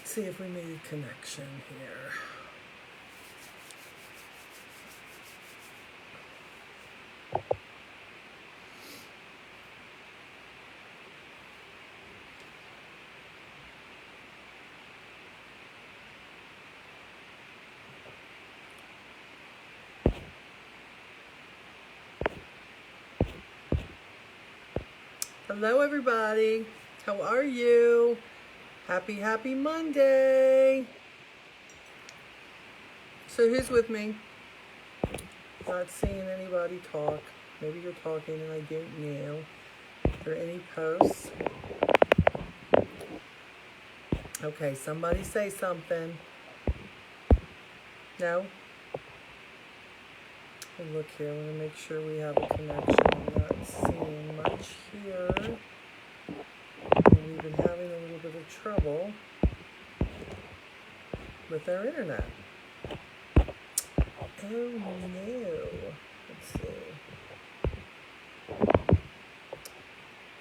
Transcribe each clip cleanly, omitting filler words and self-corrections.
Let's see if we made a connection here. Hello everybody, how are you? Happy Monday. So who's with me? Not seeing anybody talk. Maybe you're talking and I don't know. Are there any posts? Okay, somebody say something. No? And look here, I'm going to make sure we have a connection. I'm not seeing much here. And we've been having a little bit of trouble with our internet. Oh no. Let's see.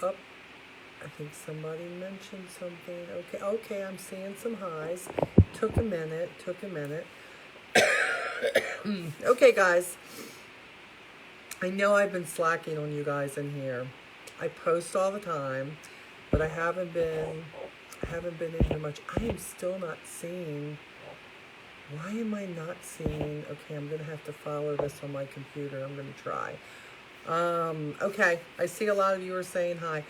Oh, I think somebody mentioned something. Okay, I'm seeing some highs. Took a minute. Okay, guys. I know I've been slacking on you guys in here. I post all the time, but I haven't been in here much. I am still not seeing. Why am I not seeing? Okay, I'm gonna have to follow this on my computer. I'm gonna try. Okay, I see a lot of you are saying hi.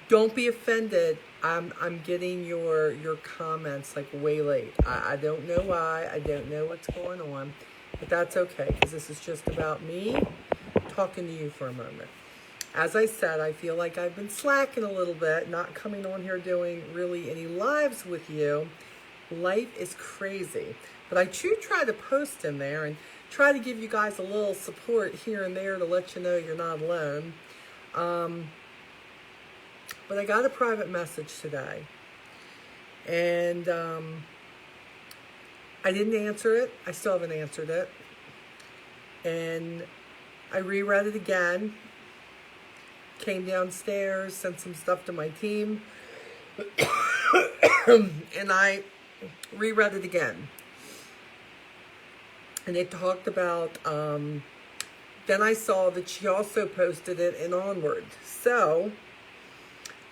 Don't be offended. I'm getting your comments like way late. I don't know why. I don't know what's going on, but that's okay because this is just about me talking to you for a moment. As I said, I feel like I've been slacking a little bit, not coming on here doing really any lives with you. Life is crazy, but I do try to post in there and try to give you guys a little support here and there to let you know you're not alone. But I got a private message today, and I didn't answer it. I still haven't answered it. And I reread it again, came downstairs, sent some stuff to my team, and I reread it again. And it talked about, then I saw that she also posted it in Onward. So,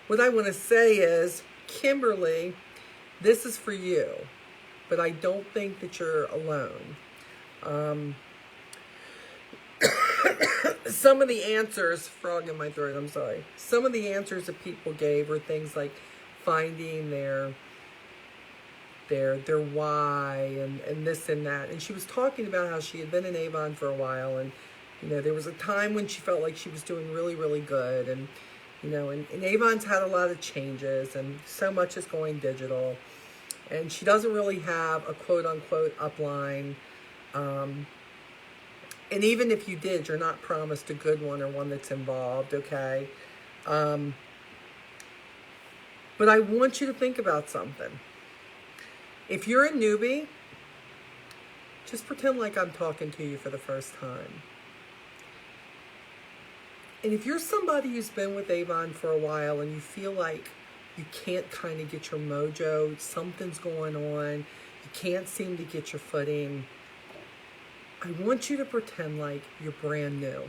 what I want to say is, Kimberly, this is for you, but I don't think that you're alone. Some of the answers, frog in my throat, I'm sorry. Some of the answers that people gave were things like finding their why and this and that. And she was talking about how she had been in Avon for a while, and there was a time when she felt like she was doing really, really good, and and Avon's had a lot of changes, and so much is going digital, and she doesn't really have a quote-unquote upline. And even if you did, you're not promised a good one or one that's involved, okay? But I want you to think about something. If you're a newbie, just pretend like I'm talking to you for the first time. And if you're somebody who's been with Avon for a while and you feel like you can't kind of get your mojo, something's going on, you can't seem to get your footing, I want you to pretend like you're brand new.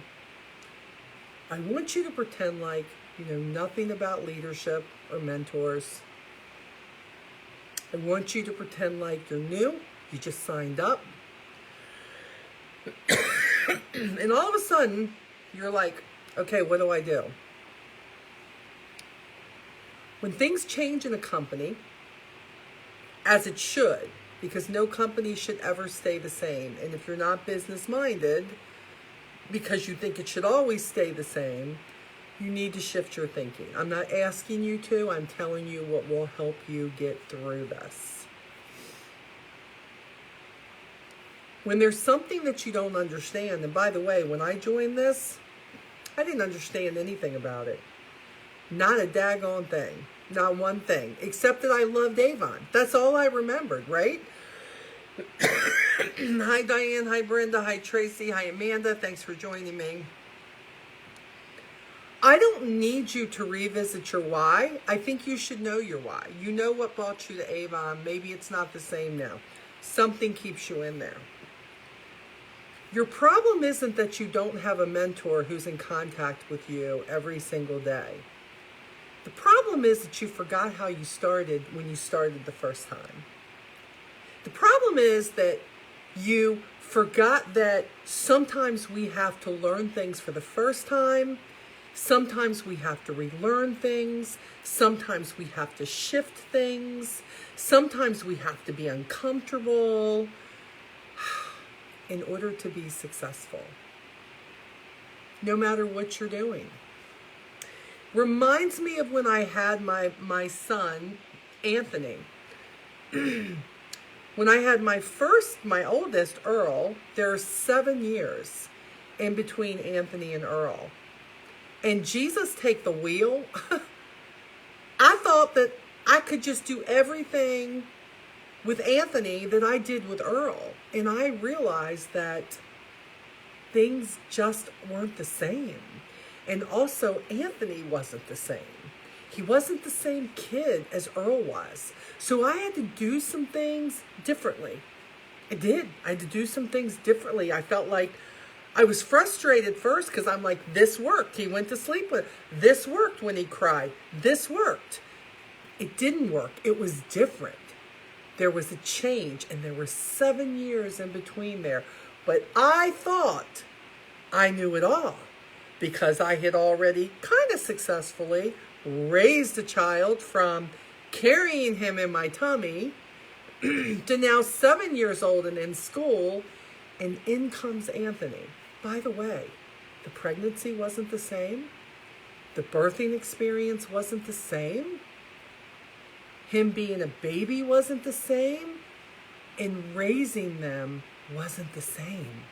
I want you to pretend like you know nothing about leadership or mentors. I want you to pretend like you're new, you just signed up. And all of a sudden, you're like, okay, what do I do? When things change in a company, as it should, because no company should ever stay the same. And if you're not business-minded, because you think it should always stay the same, you need to shift your thinking. I'm not asking you to, I'm telling you what will help you get through this. When there's something that you don't understand, and by the way, when I joined this, I didn't understand anything about it. Not a daggone thing. Not one thing. Except that I loved Avon. That's all I remembered, right? Hi, Diane. Hi, Brenda. Hi, Tracy. Hi, Amanda. Thanks for joining me. I don't need you to revisit your why. I think you should know your why. You know what brought you to Avon. Maybe it's not the same now. Something keeps you in there. Your problem isn't that you don't have a mentor who's in contact with you every single day. The problem is that you forgot how you started when you started the first time. The problem is that you forgot that sometimes we have to learn things for the first time. Sometimes we have to relearn things. Sometimes we have to shift things. Sometimes we have to be uncomfortable in order to be successful, no matter what you're doing. Reminds me of when I had my son, Anthony. When I had my oldest, Earl, there are 7 years in between Anthony and Earl. And Jesus take the wheel. I thought that I could just do everything with Anthony that I did with Earl. And I realized that things just weren't the same. And also, Anthony wasn't the same. He wasn't the same kid as Earl was. So I had to do some things differently. I did. I had to do some things differently. I felt like I was frustrated first because I'm like, this worked. He went to sleep with it. This worked when he cried. This worked. It didn't work. It was different. There was a change, and there were 7 years in between there. But I thought I knew it all because I had already kind of successfully raised a child from carrying him in my tummy to now 7 years old and in school, and in comes Anthony. By the way, the pregnancy wasn't the same. The birthing experience wasn't the same. Him being a baby wasn't the same. And raising them wasn't the same.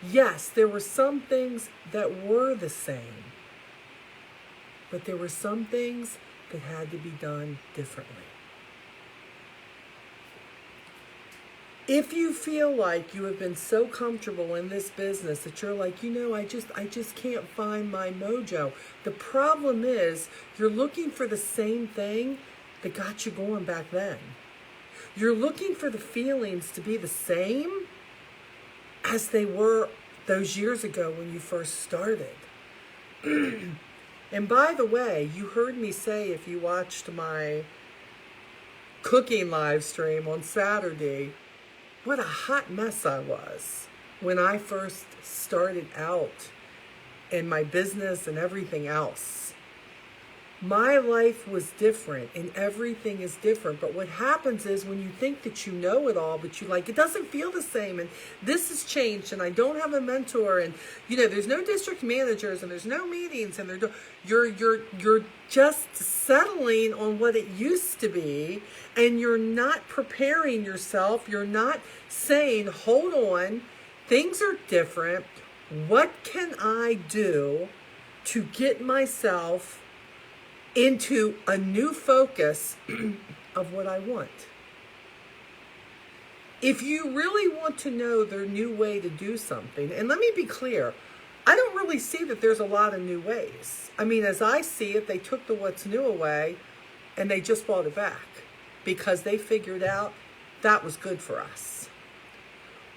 Yes, there were some things that were the same, but there were some things that had to be done differently. If you feel like you have been so comfortable in this business that you're like, I just can't find my mojo. The problem is you're looking for the same thing that got you going back then. You're looking for the feelings to be the same as they were those years ago when you first started. And by the way, you heard me say, if you watched my cooking live stream on Saturday, what a hot mess I was when I first started out in my business and everything else. My life was different and everything is different. But what happens is when you think that you know it all, but it doesn't feel the same, and this has changed, and I don't have a mentor, and there's no district managers, and there's no meetings, and you're just settling on what it used to be, and you're not preparing yourself. You're not saying, hold on, things are different. What can I do to get myself into a new focus of what I want? If you really want to know their new way to do something, and let me be clear, I don't really see that there's a lot of new ways. I mean, as I see it, they took the what's new away and they just brought it back because they figured out that was good for us.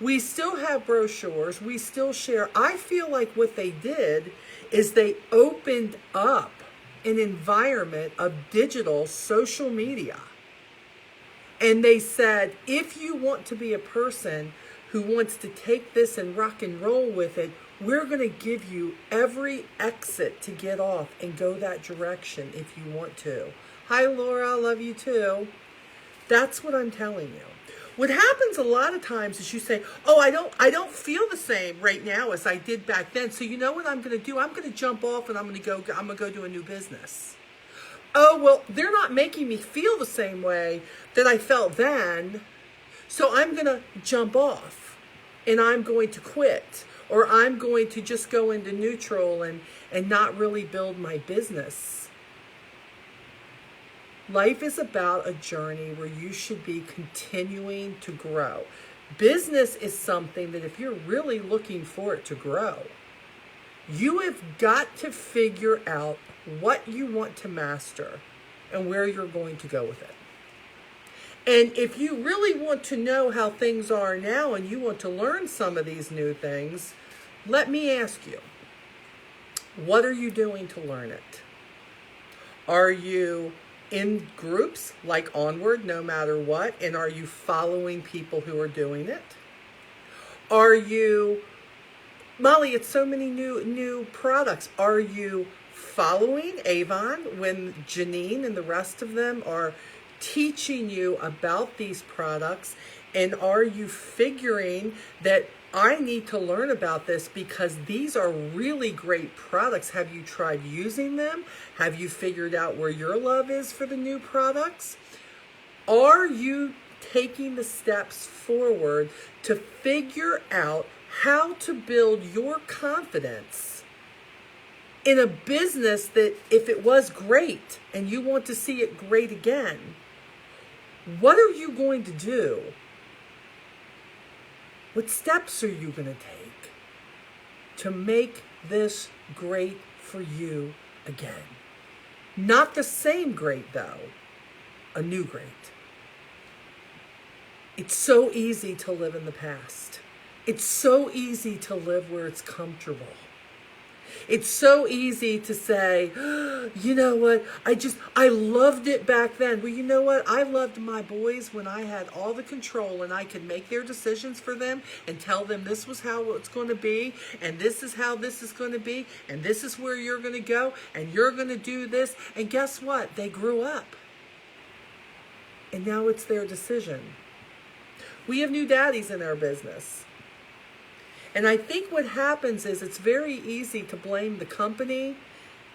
We still have brochures. We still share. I feel like what they did is they opened up an environment of digital social media. And they said, if you want to be a person who wants to take this and rock and roll with it, we're going to give you every exit to get off and go that direction if you want to. Hi, Laura, I love you too. That's what I'm telling you. What happens a lot of times is you say, oh, I don't feel the same right now as I did back then. So you know what I'm going to do? I'm going to jump off and I'm going to go do a new business. Oh, well, they're not making me feel the same way that I felt then. So I'm going to jump off and I'm going to quit, or I'm going to just go into neutral and not really build my business. Life is about a journey where you should be continuing to grow. Business is something that if you're really looking for it to grow, You have got to figure out what you want to master and where you're going to go with it. And if you really want to know how things are now and you want to learn some of these new things, let me ask you, what are you doing to learn it? Are you in groups like Onward, no matter what, and are you following people who are doing it? Are you, Molly, it's so many new products. Are you following Avon when Janine and the rest of them are teaching you about these products? And are you figuring that I need to learn about this because these are really great products? Have you tried using them? Have you figured out where your love is for the new products? Are you taking the steps forward to figure out how to build your confidence in a business that, if it was great and you want to see it great again, what are you going to do? What steps are you going to take to make this great for you again? Not the same great, though. A new great. It's so easy to live in the past. It's so easy to live where it's comfortable. It's so easy to say, you know what, I loved it back then. Well, you know what? I loved my boys when I had all the control and I could make their decisions for them and tell them this was how it's going to be, and this is how this is going to be, and this is where you're going to go, and you're going to do this. And guess what? They grew up. And now it's their decision. We have new daddies in our business. And I think what happens is it's very easy to blame the company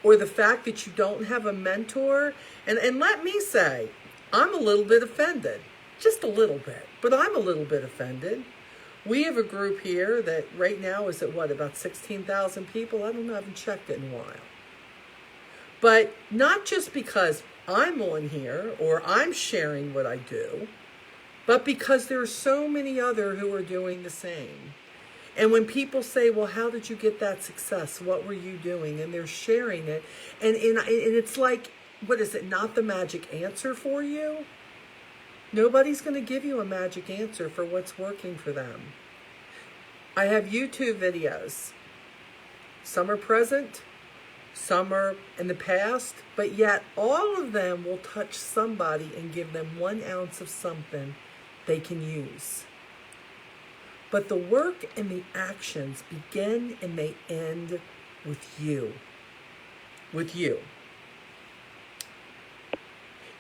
or the fact that you don't have a mentor. And let me say, I'm a little bit offended. Just a little bit. But I'm a little bit offended. We have a group here that right now is at what, about 16,000 people? I don't know, I haven't checked it in a while. But not just because I'm on here or I'm sharing what I do, but because there are so many other who are doing the same. And when people say, well, how did you get that success? What were you doing? And they're sharing it. And it's like, what is it, not the magic answer for you? Nobody's going to give you a magic answer for what's working for them. I have YouTube videos. Some are present, some are in the past, but yet all of them will touch somebody and give them 1 ounce of something they can use. But the work and the actions begin and they end with you. With you.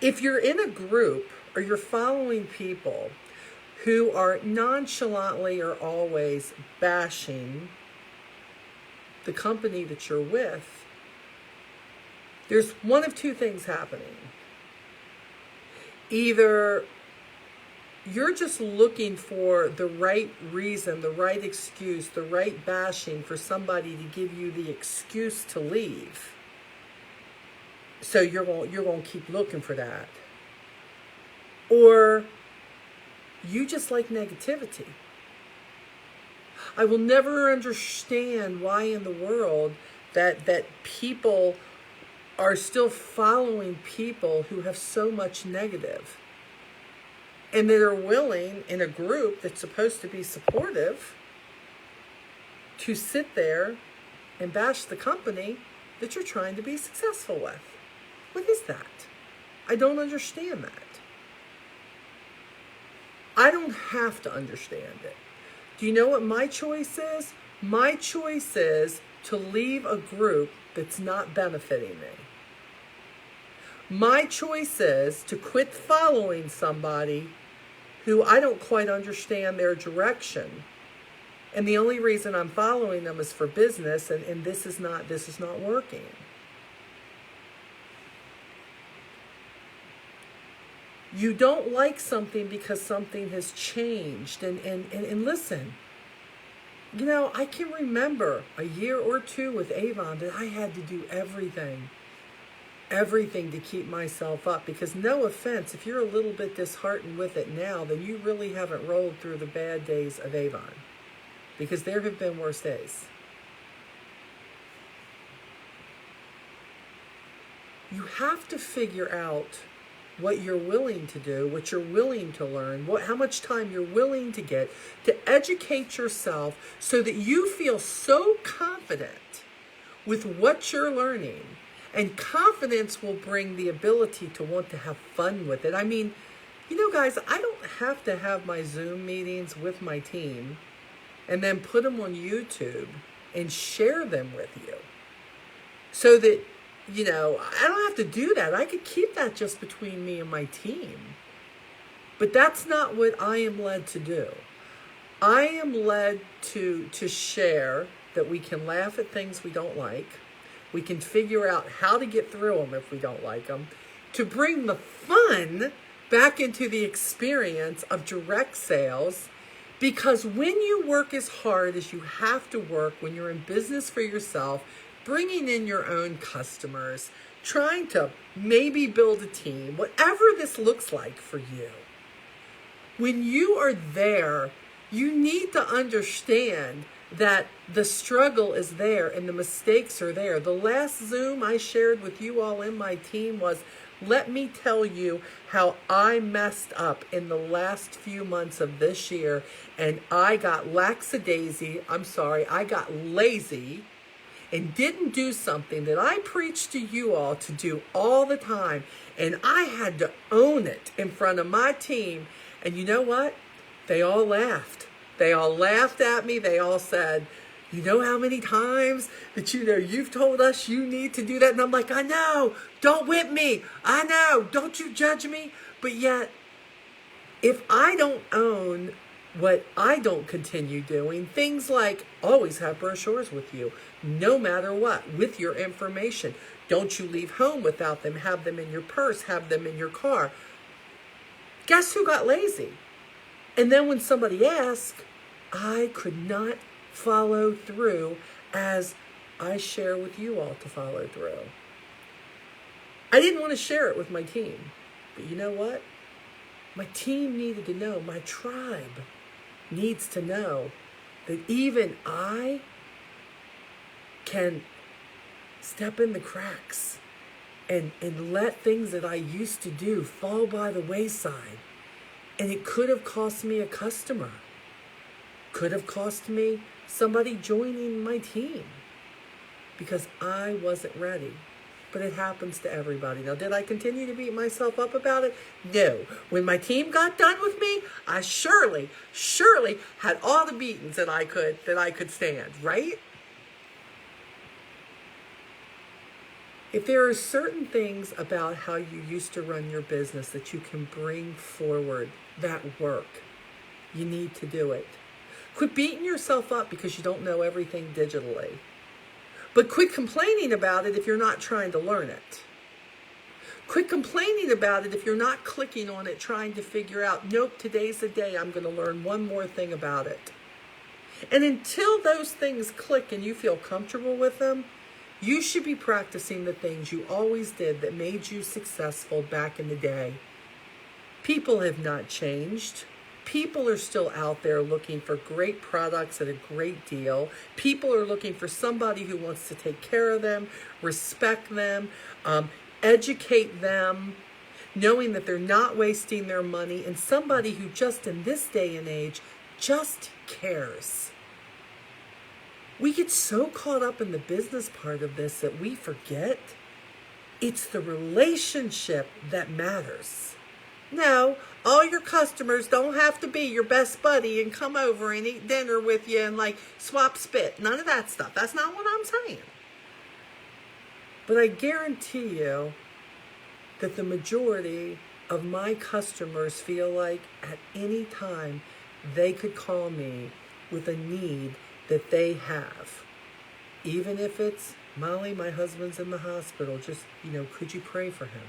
If you're in a group or you're following people who are nonchalantly or always bashing the company that you're with, there's one of two things happening. Either you're just looking for the right reason, the right excuse, the right bashing for somebody to give you the excuse to leave. So you're going to keep looking for that. Or you just like negativity. I will never understand why in the world that people are still following people who have so much negative. And that are willing, in a group that's supposed to be supportive, to sit there and bash the company that you're trying to be successful with. What is that? I don't understand that. I don't have to understand it. Do you know what my choice is? My choice is to leave a group that's not benefiting me. My choice is to quit following somebody who I don't quite understand their direction. And the only reason I'm following them is for business, and this is not working. You don't like something because something has changed. And listen, you know, I can remember a year or two with Avon that I had to do everything to keep myself up, because no offense, if you're a little bit disheartened with it now, then you really haven't rolled through the bad days of Avon, because there have been worse days. you have to figure out what you're willing to do, what you're willing to learn, how much time you're willing to get to educate yourself so that you feel so confident with what you're learning. And confidence will bring the ability to want to have fun with it. I mean, you know, guys, I don't have to have my Zoom meetings with my team and then put them on YouTube and share them with you so that, you know, I don't have to do that. I could keep that just between me and my team. But that's not what I am led to do. I am led to share that we can laugh at things we don't like. We can figure out how to get through them if we don't like them. To bring the fun back into the experience of direct sales. Because when you work as hard as you have to work, when you're in business for yourself, bringing in your own customers, trying to maybe build a team, whatever this looks like for you, when you are there, you need to understand that the struggle is there and the mistakes are there. The last Zoom I shared with you all in my team was, let me tell you how I messed up in the last few months of this year, and I got I got lazy and didn't do something that I preached to you all to do all the time. And I had to own it in front of my team. And you know what? They all laughed. They all laughed at me. They all said, you know how many times that, you know, you've told us you need to do that? And I'm like, I know. Don't whip me. I know. Don't you judge me. But yet, if I don't own what I don't continue doing, things like always have brochures with you, no matter what, with your information. Don't you leave home without them. Have them in your purse. Have them in your car. Guess who got lazy? And then when somebody asked, I could not follow through as I share with you all to follow through. I didn't want to share it with my team. But you know what? My team needed to know, my tribe needs to know that even I can step in the cracks and let things that I used to do fall by the wayside. And it could have cost me a customer. Could have cost me somebody joining my team because I wasn't ready. But it happens to everybody. Now, did I continue to beat myself up about it? No. When my team got done with me, I surely had all the beatings that I could stand, right? If there are certain things about how you used to run your business that you can bring forward that work, you need to do it. Quit beating yourself up because you don't know everything digitally. But quit complaining about it if you're not trying to learn it. Quit complaining about it if you're not clicking on it, trying to figure out, nope, today's the day I'm going to learn one more thing about it. And until those things click and you feel comfortable with them, you should be practicing the things you always did that made you successful back in the day. People have not changed. People are still out there looking for great products at a great deal. People are looking for somebody who wants to take care of them, respect them, educate them, knowing that they're not wasting their money, and somebody who just in this day and age just cares. We get so caught up in the business part of this that we forget it's the relationship that matters. No, all your customers don't have to be your best buddy and come over and eat dinner with you and like swap spit. None of that stuff. That's not what I'm saying. But I guarantee you that the majority of my customers feel like at any time they could call me with a need that they have. Even if it's, Molly, my husband's in the hospital, just, could you pray for him?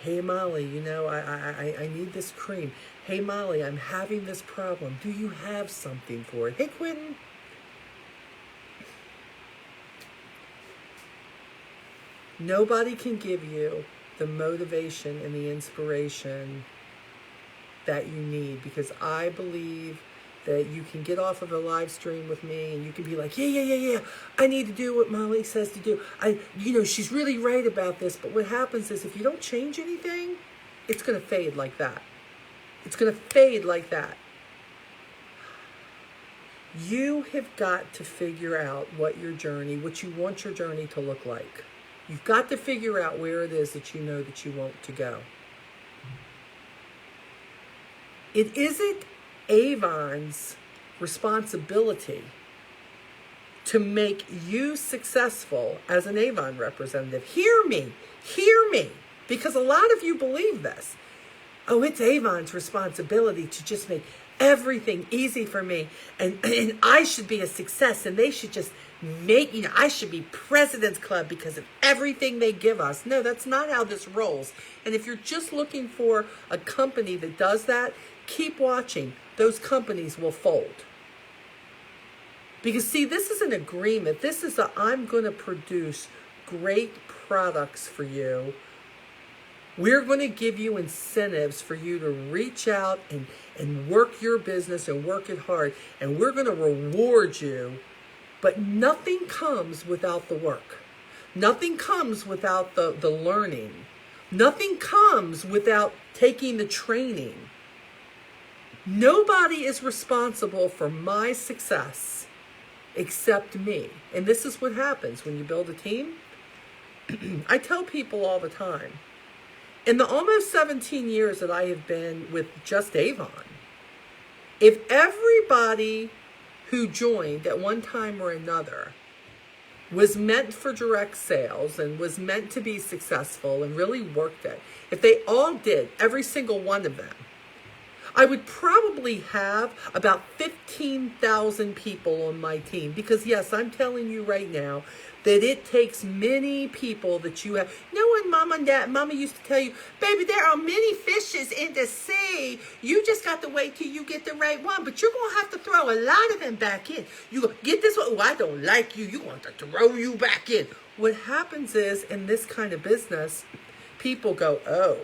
Hey, Molly, I need this cream. Hey, Molly, I'm having this problem. Do you have something for it? Hey, Quentin. Nobody can give you the motivation and the inspiration that you need, because I believe that you can get off of a live stream with me and you can be like, yeah. I need to do what Molly says to do. She's really right about this. But what happens is if you don't change anything, it's going to fade like that. It's going to fade like that. You have got to figure out what you want your journey to look like. You've got to figure out where it is that you know that you want to go. It isn't Avon's responsibility to make you successful as an Avon representative. Hear me, because a lot of you believe this. Oh, it's Avon's responsibility to just make everything easy for me, and I should be a success, and they should just I should be President's Club because of everything they give us. No, that's not how this rolls. And if you're just looking for a company that does that, keep watching. Those companies will fold. Because see, this is an agreement. This is I'm going to produce great products for you. We're going to give you incentives for you to reach out and work your business and work it hard. And we're going to reward you. But nothing comes without the work. Nothing comes without the learning. Nothing comes without taking the training. Nobody is responsible for my success except me. And this is what happens when you build a team. I tell people all the time, in the almost 17 years that I have been with just Avon, if everybody who joined at one time or another was meant for direct sales and was meant to be successful and really worked it, if they all did, every single one of them, I would probably have about 15,000 people on my team. Because yes, I'm telling you right now that it takes many people that you have. When Mama used to tell you, baby, there are many fishes in the sea. You just got to wait till you get the right one. But you're going to have to throw a lot of them back in. You go, get this one. Oh, I don't like you. You want to throw you back in. What happens is, in this kind of business, people go, oh,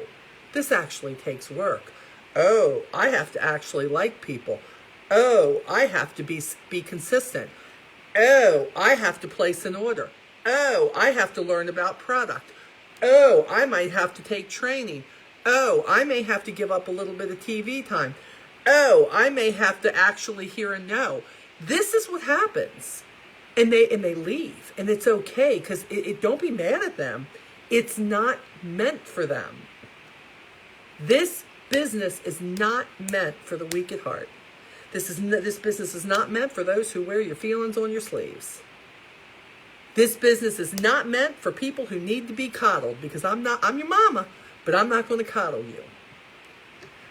this actually takes work. Oh, I have to actually like people. Oh, I have to be consistent. Oh, I have to place an order. Oh, I have to learn about product. Oh, I might have to take training. Oh, I may have to give up a little bit of TV time. Oh, I may have to actually hear a no. This is what happens. And they leave. And it's okay, because don't be mad at them. It's not meant for them. This business is not meant for the weak at heart. This business is not meant for those who wear your feelings on your sleeves. This business is not meant for people who need to be coddled, because I'm your mama, but I'm not going to coddle you.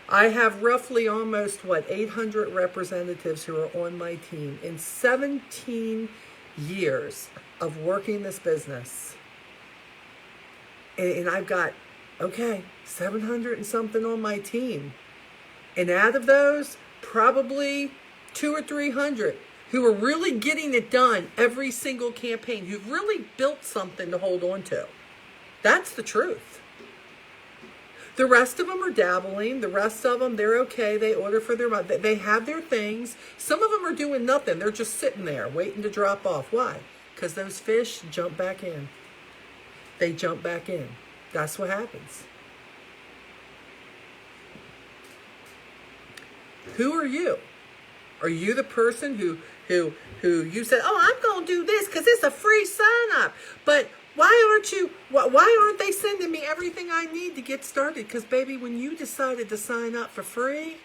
I have roughly almost, 800 representatives who are on my team in 17 years of working this business. And I've got, 700 and something on my team. And out of those, probably 200 or 300 who are really getting it done every single campaign, who've really built something to hold on to. That's the truth. The rest of them are dabbling. The rest of them, they're okay. They order for their money. They have their things. Some of them are doing nothing. They're just sitting there waiting to drop off. Why? Because those fish jump back in. They jump back in. That's what happens. Who are you? Are you the person who you said, oh, I'm going to do this because it's a free sign up? But why aren't they sending me everything I need to get started? Because, baby, when you decided to sign up for free,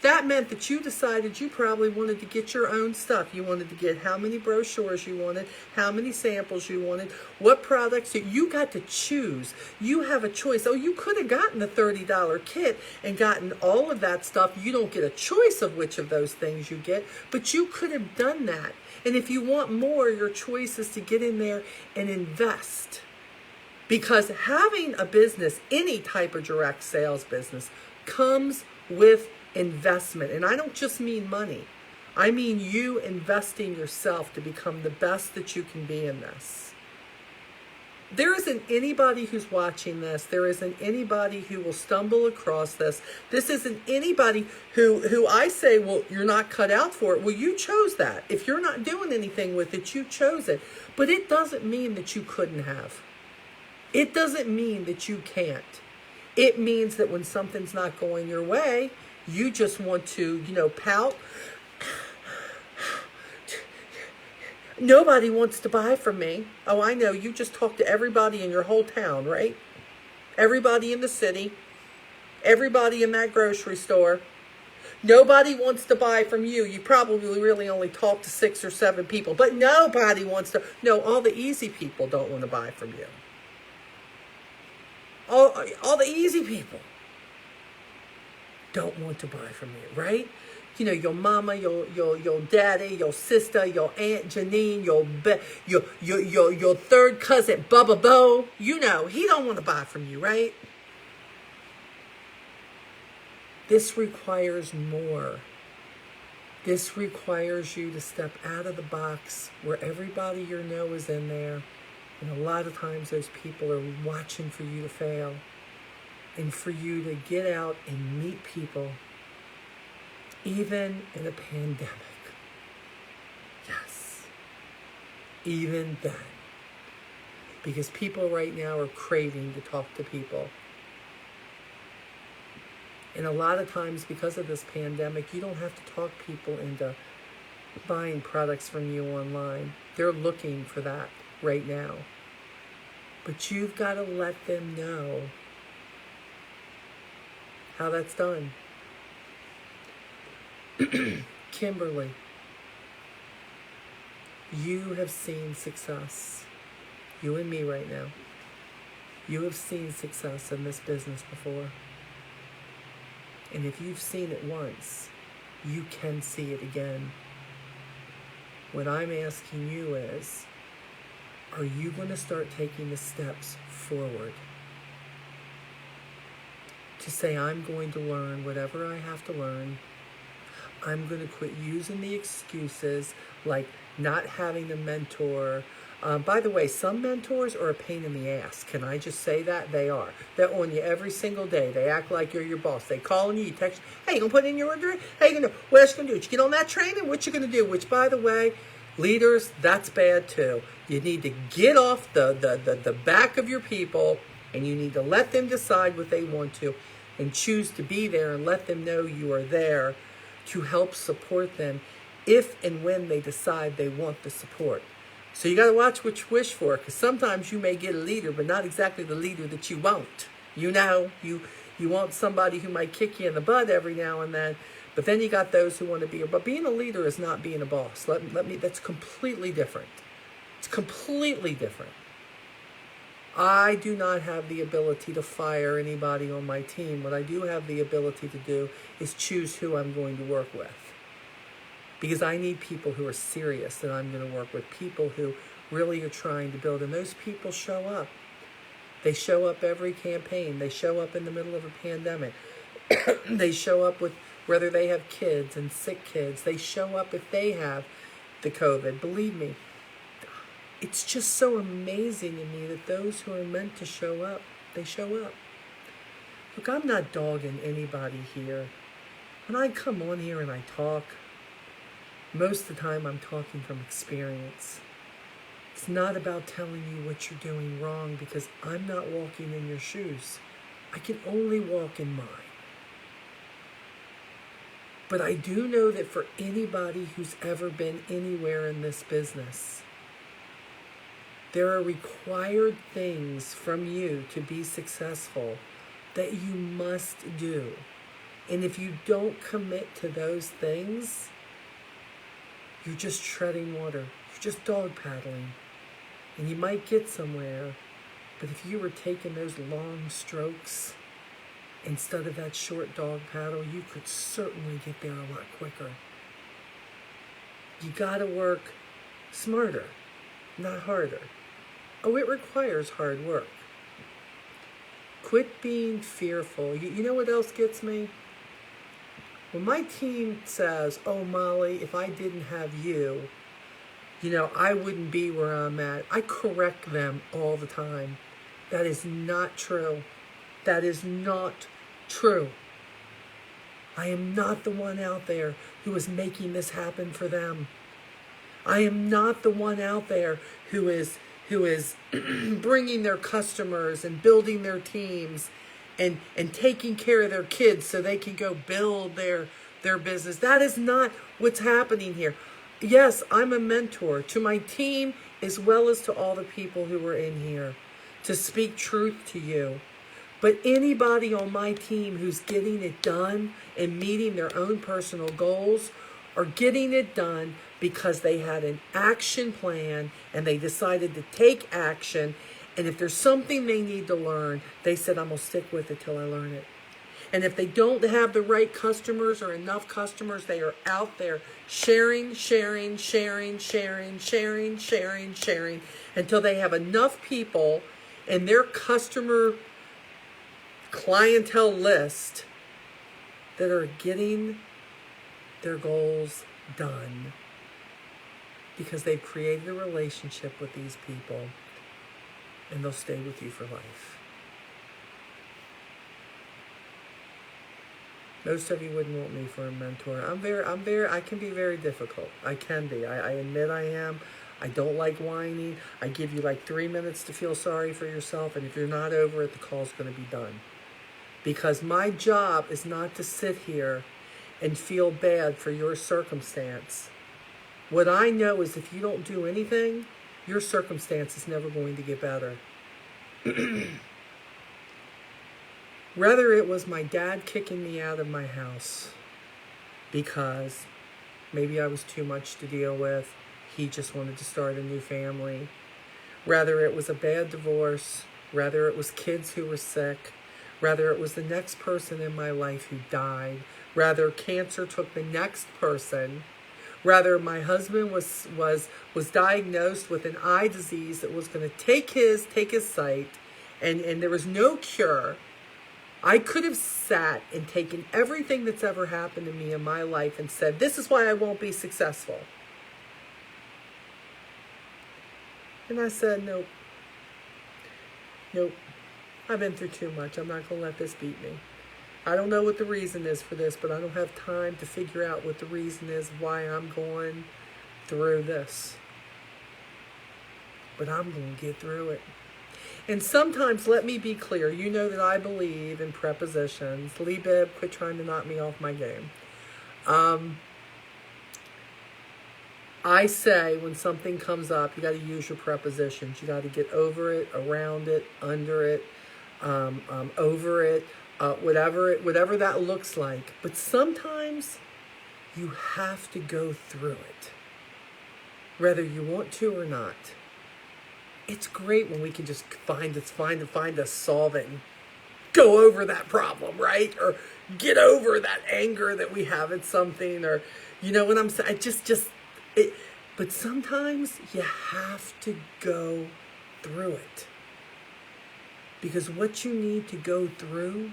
that meant that you decided you probably wanted to get your own stuff. You wanted to get how many brochures you wanted, how many samples you wanted, what products. You got to choose. You have a choice. Oh, you could have gotten the $30 kit and gotten all of that stuff. You don't get a choice of which of those things you get, but you could have done that. And if you want more, your choice is to get in there and invest. Because having a business, any type of direct sales business, comes with investment. And I don't just mean money. I mean you investing yourself to become the best that you can be in this. There isn't anybody who's watching this. There isn't anybody who will stumble across this. This isn't anybody who I say, well, you're not cut out for it. Well, you chose that. If you're not doing anything with it, you chose it. But it doesn't mean that you couldn't have. It doesn't mean that you can't. It means that when something's not going your way, you just want to, pout. Nobody wants to buy from me. Oh, I know. You just talk to everybody in your whole town, right? Everybody in the city. Everybody in that grocery store. Nobody wants to buy from you. You probably really only talk to 6 or 7 people. But nobody wants to. No, all the easy people don't want to buy from you. All the easy people don't want to buy from you, right? Your mama, your daddy, your sister, your Aunt Janine, your third cousin, Bubba Bo. He don't want to buy from you, right? This requires more. This requires you to step out of the box where everybody you know is in there. And a lot of times those people are watching for you to fail. And for you to get out and meet people. Even in a pandemic. Yes. Even then. Because people right now are craving to talk to people. And a lot of times because of this pandemic, you don't have to talk people into buying products from you online. They're looking for that right now. But you've got to let them know how that's done. Kimberly, you have seen success. You and me right now. You have seen success in this business before. And if you've seen it once, you can see it again. What I'm asking you is, are you going to start taking the steps forward? To say, I'm going to learn whatever I have to learn. I'm going to quit using the excuses like not having a mentor. By the way, some mentors are a pain in the ass. Can I just say that? They are. They're on you every single day. They act like you're your boss. They call on you, you text, hey, you going to put in your order? Hey, you going to, what else you going to do? Did you get on that training? What you going to do? Which, by the way, leaders, that's bad too. You need to get off the back of your people and you need to let them decide what they want to and choose to be there and let them know you are there to help support them if and when they decide they want the support. So you got to watch what you wish for, because sometimes you may get a leader, but not exactly the leader that you want. You want somebody who might kick you in the butt every now and then, but then you got those who want to be. But being a leader is not being a boss. That's completely different. It's completely different. I do not have the ability to fire anybody on my team. What I do have the ability to do is choose who I'm going to work with. Because I need people who are serious that I'm going to work with. People who really are trying to build. And those people show up. They show up every campaign. They show up in the middle of a pandemic. They show up with whether they have kids and sick kids. They show up if they have the COVID. Believe me. It's just so amazing to me that those who are meant to show up, they show up. Look, I'm not dogging anybody here. When I come on here and I talk, most of the time I'm talking from experience. It's not about telling you what you're doing wrong because I'm not walking in your shoes. I can only walk in mine. But I do know that for anybody who's ever been anywhere in this business, there are required things from you to be successful that you must do. And if you don't commit to those things, you're just treading water. You're just dog paddling. And you might get somewhere, but if you were taking those long strokes instead of that short dog paddle, you could certainly get there a lot quicker. You gotta work smarter, not harder. Oh, it requires hard work. Quit being fearful. You know what else gets me? When my team says, oh, Molly, if I didn't have you, I wouldn't be where I'm at. I correct them all the time. That is not true. That is not true. I am not the one out there who is making this happen for them. I am not the one out there who is bringing their customers and building their teams and taking care of their kids so they can go build their business. That is not what's happening here. Yes, I'm a mentor to my team as well as to all the people who are in here to speak truth to you. But anybody on my team who's getting it done and meeting their own personal goals are getting it done because they had an action plan and they decided to take action. And if there's something they need to learn, they said, I'm going to stick with it till I learn it. And if they don't have the right customers or enough customers, they are out there sharing until they have enough people in their customer clientele list that are getting their goals done because they've created a relationship with these people and they'll stay with you for life. Most of you wouldn't want me for a mentor. I can be very difficult. I can be. I admit I am. I don't like whining. I give you like 3 minutes to feel sorry for yourself, and if you're not over it, the call's going to be done. Because my job is not to sit here and feel bad for your circumstance. What I know is if you don't do anything, your circumstance is never going to get better. Whether it was my dad kicking me out of my house because maybe I was too much to deal with, he just wanted to start a new family. Whether it was a bad divorce, whether it was kids who were sick, whether it was the next person in my life who died, whether cancer took the next person, whether my husband was diagnosed with an eye disease that was going to take his sight and there was no cure. I could have sat and taken everything that's ever happened to me in my life and said, this is why I won't be successful. And I said, nope. I've been through too much. I'm not going to let this beat me. I don't know what the reason is for this, but I don't have time to figure out what the reason is why I'm going through this. But I'm going to get through it. And sometimes, let me be clear, you know that I believe in prepositions. Lee Bibb, quit trying to knock me off my game. I say when something comes up, you got to use your prepositions. You got to get over it, around it, under it, over it, whatever that looks like. But sometimes you have to go through it, whether you want to or not. It's great when we can just find a solve it and go over that problem, right? Or get over that anger that we have at something, or you know what I'm saying? But sometimes you have to go through it. Because what you need to go through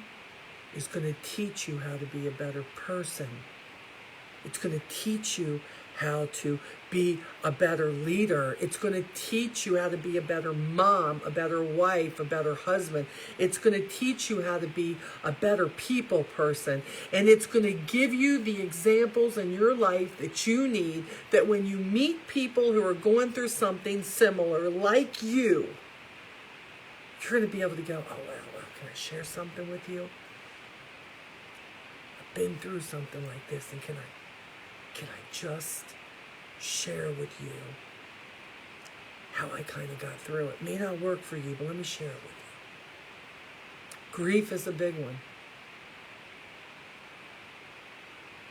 is going to teach you how to be a better person. It's going to teach you how to be a better leader. It's going to teach you how to be a better mom, a better wife, a better husband. It's going to teach you how to be a better people person. And it's going to give you the examples in your life that you need, that when you meet people who are going through something similar like you, you're going to be able to go, oh, well, can I share something with you? I've been through something like this, and can I just share with you how I kind of got through it? It may not work for you, but let me share it with you. Grief is a big one.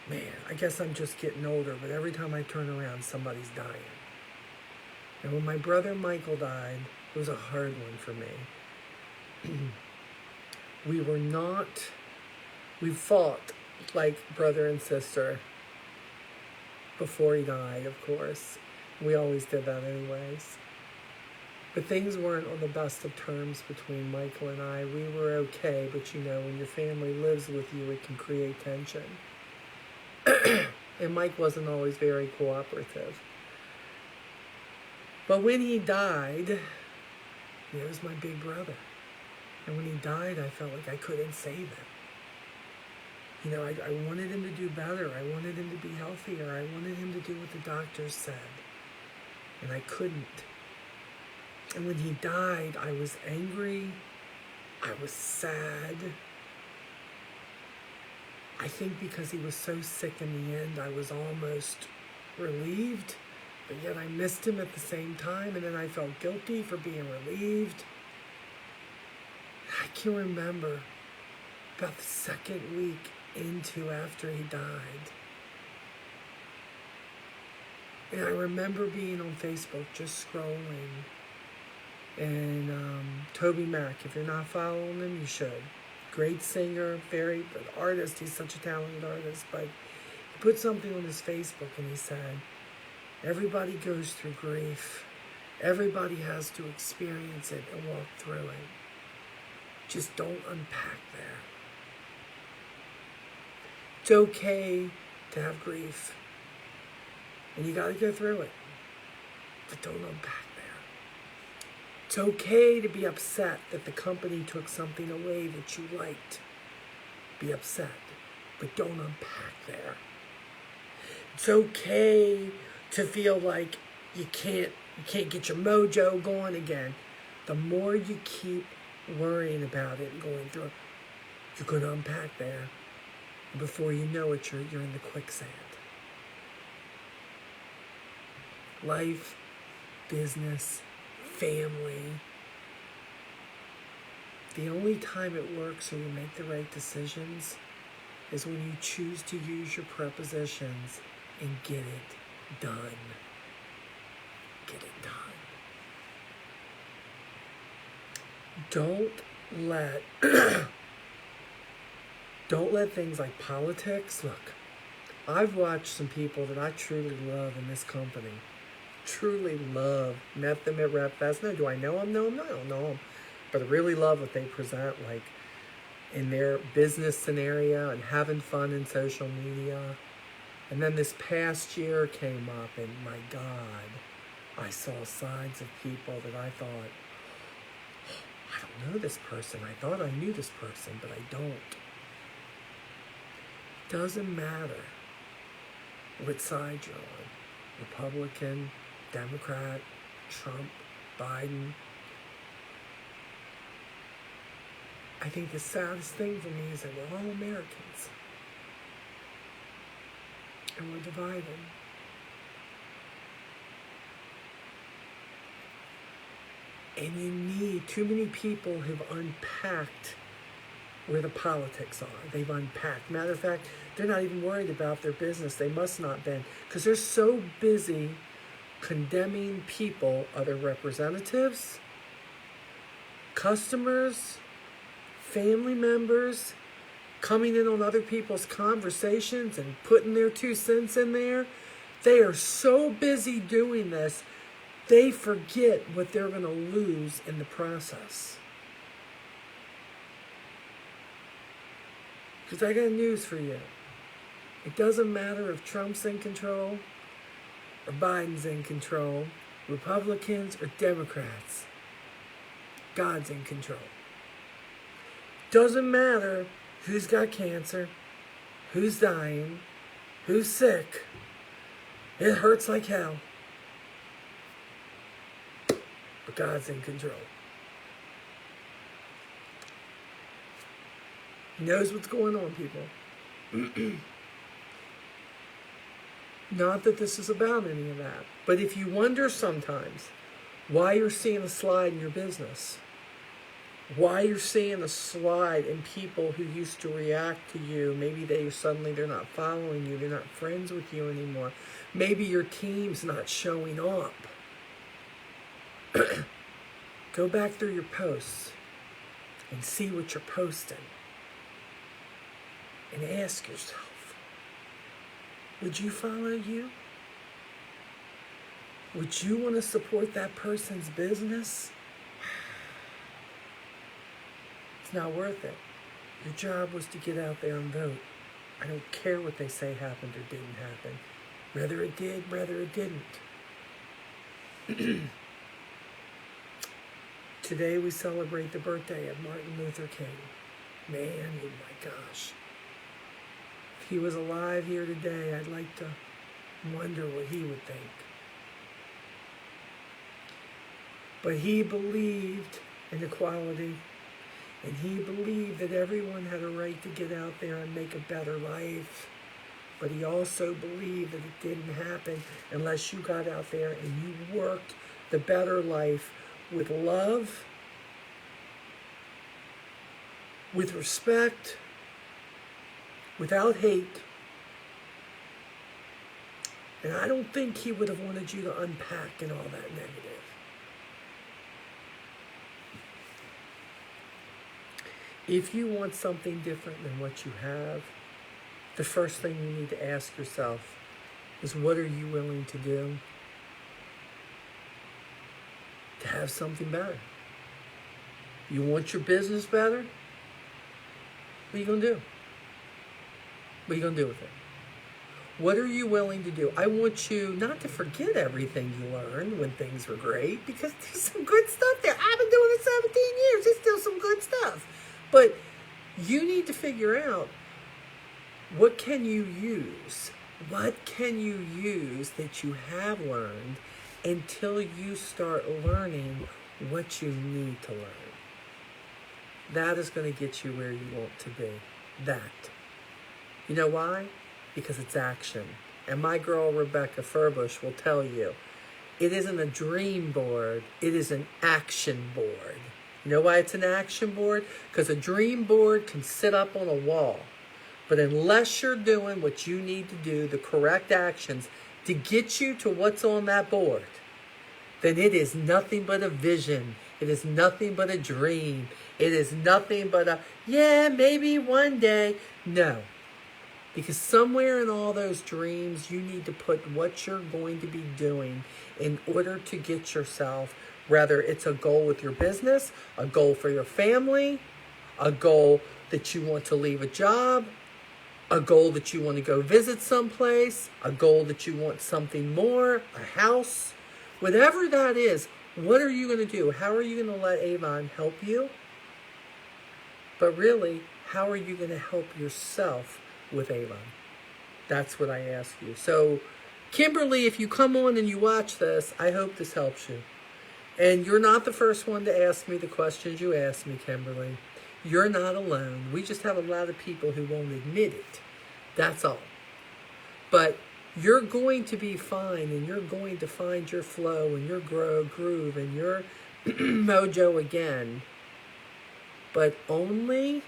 Man, I guess I'm just getting older, but every time I turn around, somebody's dying. And when my brother Michael died, it was a hard one for me. We fought like brother and sister. Before he died, of course. We always did that anyways. But things weren't on the best of terms between Michael and I. We were okay, but you know, when your family lives with you, it can create tension. And Mike wasn't always very cooperative. But when he died, he was my big brother. And when he died, I felt like I couldn't save him. You know, I wanted him to do better. I wanted him to be healthier. I wanted him to do what the doctors said. And I couldn't. And when he died, I was angry. I was sad. I think because he was so sick in the end, I was almost relieved. But yet I missed him at the same time. And then I felt guilty for being relieved. I can remember about the second week into after he died. And I remember being on Facebook just scrolling. And Toby Mac, if you're not following him, you should. Great singer, very good artist. He's such a talented artist. But he put something on his Facebook and he said, everybody goes through grief. Everybody has to experience it and walk through it. Just don't unpack there. It's okay to have grief. And you got to go through it. But don't unpack there. It's okay to be upset that the company took something away that you liked. Be upset. But don't unpack there. It's okay to feel like you can't get your mojo going again. The more you keep worrying about it and going through it, you're going to unpack there. And before you know it, you're in the quicksand. Life, business, family. The only time it works or you make the right decisions is when you choose to use your prepositions and get it done. Get it done. Don't let things like politics. Look, I've watched some people that I truly love in this company. Truly love. Met them at Rep Fest. No, do I know them? No, I don't know them. But I really love what they present, like in their business scenario and having fun in social media. And then this past year came up, and my God, I saw sides of people that I thought, I don't know this person. I thought I knew this person, but I don't. Doesn't matter what side you're on. Republican, Democrat, Trump, Biden. I think the saddest thing for me is that we're all Americans. And we're divided. And you need, too many people have unpacked where the politics are. They've unpacked. Matter of fact, they're not even worried about their business. They must not been. Because they're so busy condemning people, other representatives, customers, family members, coming in on other people's conversations and putting their 2 cents in there. They are so busy doing this, they forget what they're going to lose in the process. Because I got news for you. It doesn't matter if Trump's in control or Biden's in control, Republicans or Democrats. God's in control. Doesn't matter who's got cancer, who's dying, who's sick. It hurts like hell. But God's in control. He knows what's going on, people. Not that this is about any of that. But if you wonder sometimes why you're seeing a slide in your business, why you're seeing a slide in people who used to react to you, maybe they're not following you, they're not friends with you anymore. Maybe your team's not showing up. Go back through your posts and see what you're posting. And ask yourself, would you follow you? Would you want to support that person's business? It's not worth it. Your job was to get out there and vote. I don't care what they say happened or didn't happen. Whether it did, whether it didn't. Today we celebrate the birthday of Martin Luther King. Man, oh my gosh. If he was alive here today, I'd like to wonder what he would think. But he believed in equality, and he believed that everyone had a right to get out there and make a better life. But he also believed that it didn't happen unless you got out there and you worked the better life with love, with respect, without hate. And I don't think he would have wanted you to unpack and all that negative. If you want something different than what you have, the first thing you need to ask yourself is, what are you willing to do to have something better? You want your business better? What are you going to do? What are you going to do with it? What are you willing to do? I want you not to forget everything you learned when things were great, because there's some good stuff there. I've been doing it 17 years. There's still some good stuff. But you need to figure out, what can you use? What can you use that you have learned until you start learning what you need to learn? That is going to get you where you want to be. That. You know why? Because it's action. And my girl Rebecca Furbush will tell you, it isn't a dream board, it is an action board. You know why it's an action board? Because a dream board can sit up on a wall. But unless you're doing what you need to do, the correct actions to get you to what's on that board, then it is nothing but a vision. It is nothing but a dream. It is nothing but a, yeah, maybe one day. No. Because somewhere in all those dreams, you need to put what you're going to be doing in order to get yourself, whether it's a goal with your business, a goal for your family, a goal that you want to leave a job, a goal that you want to go visit someplace, a goal that you want something more, a house, whatever that is. What are you going to do? How are you going to let Avon help you? But really, how are you going to help yourself with Avon? That's what I ask you. So, Kimberly, if you come on and you watch this, I hope this helps you. And you're not the first one to ask me the questions you asked me, Kimberly. You're not alone. We just have a lot of people who won't admit it. That's all. But you're going to be fine, and you're going to find your flow and your groove and your mojo again. But only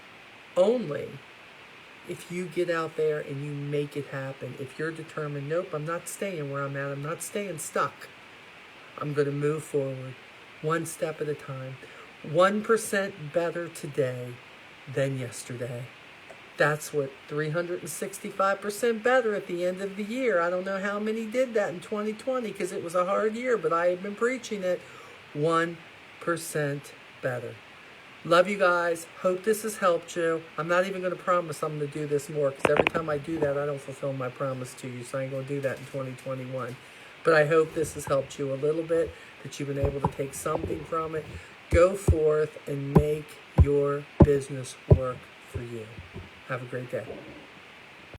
if you get out there and you make it happen. If you're determined, nope, I'm not staying where I'm at. I'm not staying stuck. I'm going to move forward one step at a time. 1% better today than yesterday. That's what 365% better at the end of the year. I don't know how many did that in 2020 because it was a hard year, but I have been preaching it. 1% better. Love you guys. Hope this has helped you. I'm not even going to promise I'm going to do this more, because every time I do that, I don't fulfill my promise to you, so I ain't going to do that in 2021. But I hope this has helped you a little bit, that you've been able to take something from it. Go forth and make your business work for you. Have a great day.